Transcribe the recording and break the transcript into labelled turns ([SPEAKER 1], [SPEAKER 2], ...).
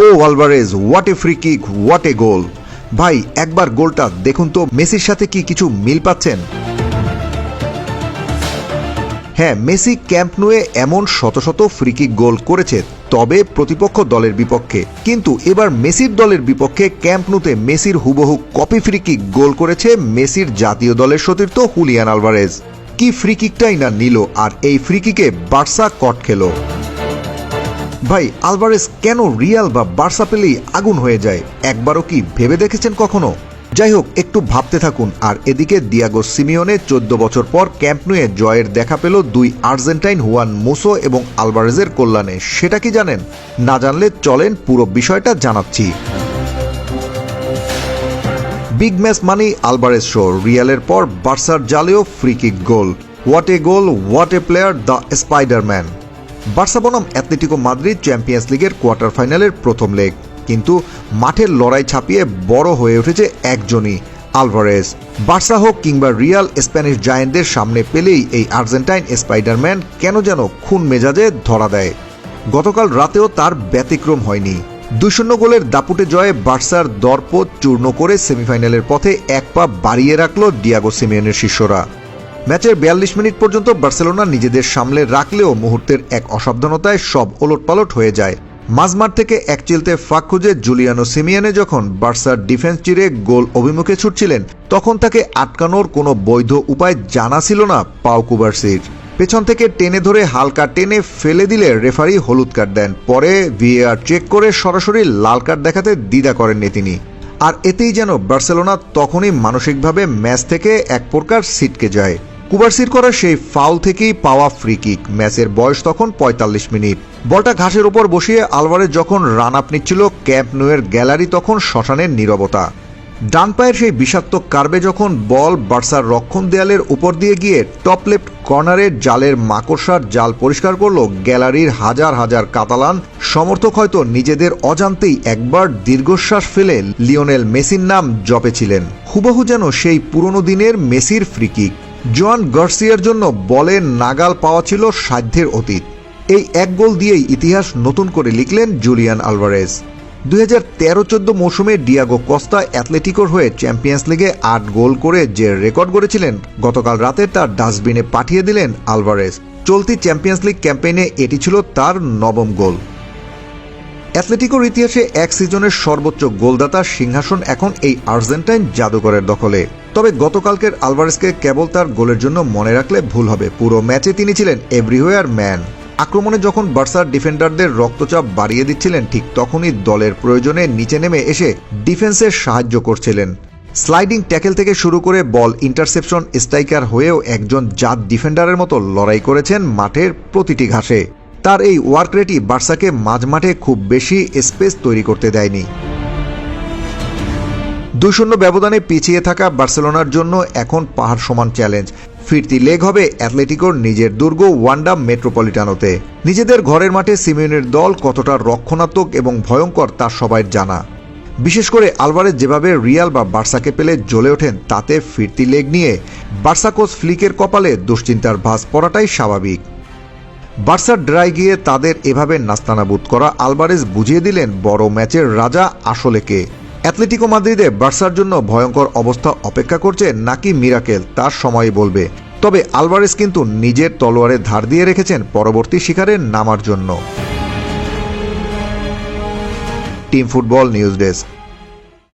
[SPEAKER 1] O Alvarez, what a free kick, what a goal. ভাই একবার গোলটা দেখুন তো, মেসির সাথে কি কিছু মিল পাচ্ছেন? হ্যাঁ, মেসি ক্যাম্প নুয়ে এমন শত শত ফ্রি কিক গোল করেছে, তবে প্রতিপক্ষ দলের বিপক্ষে। কিন্তু এবার মেসির দলের বিপক্ষে ক্যাম্প নুতে মেসির হুবহু কপি ফ্রি কিক গোল করেছে মেসির জাতীয় দলের সতীর্থ হুলিয়ান আলভারেজ। কি ফ্রি কিকটাই না নিল, আর এই ফ্রি কিকে বার্সা কট খেল। ভাই আলভারেজ কেন রিয়াল বা বার্সা পেলেই আগুন হয়ে যায়, একবারও কি ভেবে দেখেছেন কখনো? যাই হোক, একটু ভাবতে থাকুন। আর এদিকে দিয়াগো সিমিওনে 14 বছর পর ক্যাম্প নুয়ে জয়ের দেখা পেল দুই আর্জেন্টাইন, হুয়ান মুসো এবং আলভারেজের কল্যাণে। সেটা কি জানেন? না জানলে চলেন পুরো বিষয়টা জানাচ্ছি। বিগ ম্যাচ মানেই আলভারেজ শো। রিয়ালের পর বার্সার জালেও free kick goal. What a goal, what a player, the Spiderman. Barca বনাম অ্যাটলেটিকো মাদ্রিদ চ্যাম্পিয়ন্স লিগের কোয়ার্টার ফাইনালের প্রথম লেগ, কিন্তু মাঠের লড়াই ছাপিয়ে বড় হয়ে উঠেছে একজনই, আলভারেজ। বার্সা হোক কিংবা রিয়াল, স্প্যানিশ জায়ান্টদের সামনে পেলেই এই আর্জেন্টাইন স্পাইডারম্যান কেন যেন খুন মেজাজে ধরা দেয়। গতকাল রাতেও তার ব্যতিক্রম হয়নি। 2-0 গোলের দাপুটে জয়ে বার্সার দরপত চূর্ণ করে সেমিফাইনালের পথে এক পা বাড়িয়ে রাখল ডিয়াগো সিমিওনের শিষ্যরা। ম্যাচের 42 মিনিট পর্যন্ত বার্সেলোনা নিজেদের সামলে রাখলেও মুহূর্তের এক অসাবধানতায় সব ওলটপালট হয়ে যায়। মাঝমাঠ থেকে এক চিলতে ফাঁক খুঁজে জুলিয়ানো সিমিওনে যখন বার্সার ডিফেন্স চিরে গোল অভিমুখে ছুটছিলেন, তখন তাকে আটকানোর কোনো বৈধ উপায় জানা ছিল না পাও কুবার্সির। পেছন থেকে টেনে ধরে হালকা টেনে ফেলে দিলে রেফারি হলুদ কার্ড দেন। পরে ভিএআর চেক করে সরাসরি লাল কার্ড দেখাতে দ্বিধা করেননি তিনি। আর এতেই যেন বার্সেলোনা তখনই মানসিকভাবে ম্যাচ থেকে এক প্রকার ছিটকে যায়। কুবার্সির করা সেই ফাউল থেকেই পাওয়া ফ্রি কিক। ম্যাচের বয়স তখন 45 মিনিট। বলটা ঘাসের উপর বসিয়ে আলভারেজ যখন রান আপ নিচ্ছিল, ক্যাম্প নুয়ের গ্যালারি তখন শ্মশানের নীরবতা। ডান পায়ের সেই বিষাক্ত কার্বে যখন বল বার্সার রক্ষণ দেয়ালের উপর দিয়ে গিয়ে টপ লেফট কর্নারের জালের মাকড়সার জাল পরিষ্কার করলো, গ্যালারির হাজার হাজার কাতালান সমর্থক হয়তো নিজেদের অজান্তেই একবার দীর্ঘশ্বাস ফেলে লিওনেল মেসির নাম জপেছিলেন। হুবহু যেন সেই পুরনো দিনের মেসির ফ্রি কিক। জোয়ান গার্সিয়ার জন্য বলের নাগাল পাওয়া ছিল সাধ্যের অতীত। এই এক গোল দিয়েই ইতিহাস নতুন করে লিখলেন জুলিয়ান আলভারেজ। 2013-14 মৌসুমে ডিয়াগো কস্তা অ্যাটলেটিকোর হয়ে চ্যাম্পিয়ন্স লিগে 8 গোল করে যে রেকর্ড গড়েছিলেন, গতকাল রাতে তার ডাস্টবিনে পাঠিয়ে দিলেন আলভারেজ। চলতি চ্যাম্পিয়ন্স লিগ ক্যাম্পেইনে এটি ছিল তার 9ম গোল। অ্যাটলেটিকোর ইতিহাসে এক সিজনের সর্বোচ্চ গোলদাতার সিংহাসন এখন এই আর্জেন্টাইন জাদুকরের দখলে। তবে গতকালকের আলভারেজকে কেবল তার গোলের জন্য মনে রাখলে ভুল হবে। পুরো ম্যাচে তিনি ছিলেন এভরিওয়্যার ম্যান। আক্রমণে যখন বার্সার ডিফেন্ডারদের রক্তচাপ বাড়িয়ে দিচ্ছিলেন, ঠিক তখনই দলের প্রয়োজনে নিচে নেমে এসে ডিফেন্সের সাহায্য করছিলেন। স্লাইডিং ট্যাকেল থেকে শুরু করে বল ইন্টারসেপশন স্ট্রাইকার হয়েও একজন জাত ডিফেন্ডারের মতো লড়াই করেছেন মাঠের প্রতিটি ঘাসে। তার এই ওয়ার্ক রেটই বার্সাকে মাঝমাঠে খুব বেশি স্পেস তৈরি করতে দেয়নি। 2-0 ব্যবধানে পিছিয়ে থাকা বার্সেলোনার জন্য এখন পাহাড় সমান চ্যালেঞ্জ। ফিরতি লেগ হবে অ্যাটলেটিকোর নিজের দুর্গ ওয়ান্ডা মেট্রোপলিটানোতে। নিজেদের ঘরের মাঠে সিমিওনের দল কতটা রক্ষণাত্মক এবং ভয়ঙ্কর তা সবাই জানা। বিশেষ করে আলভারেজ যেভাবে রিয়াল বা বার্সাকে পেলে জ্বলে ওঠেন, তাতে ফিরতি লেগ নিয়ে বার্সা কোচ ফ্লিকের কপালে দুশ্চিন্তার ভাঁজ পড়াটাই স্বাভাবিক। বার্সার ড্রাই গিয়ে তাদের এভাবে নাস্তানাবুদ করা আলভারেজ বুঝিয়ে দিলেন বড় ম্যাচের রাজা আসলে কে। অ্যাটলেটিকো মাদ্রিদে বার্সার জন্য ভয়ঙ্কর অবস্থা অপেক্ষা করছে নাকি মিরাকেল, তার সময়ই বলবে। তবে আলভারেজ কিন্তু নিজের তলোয়ারে ধার দিয়ে রেখেছেন পরবর্তী শিকারে নামার জন্য। Team football news desk.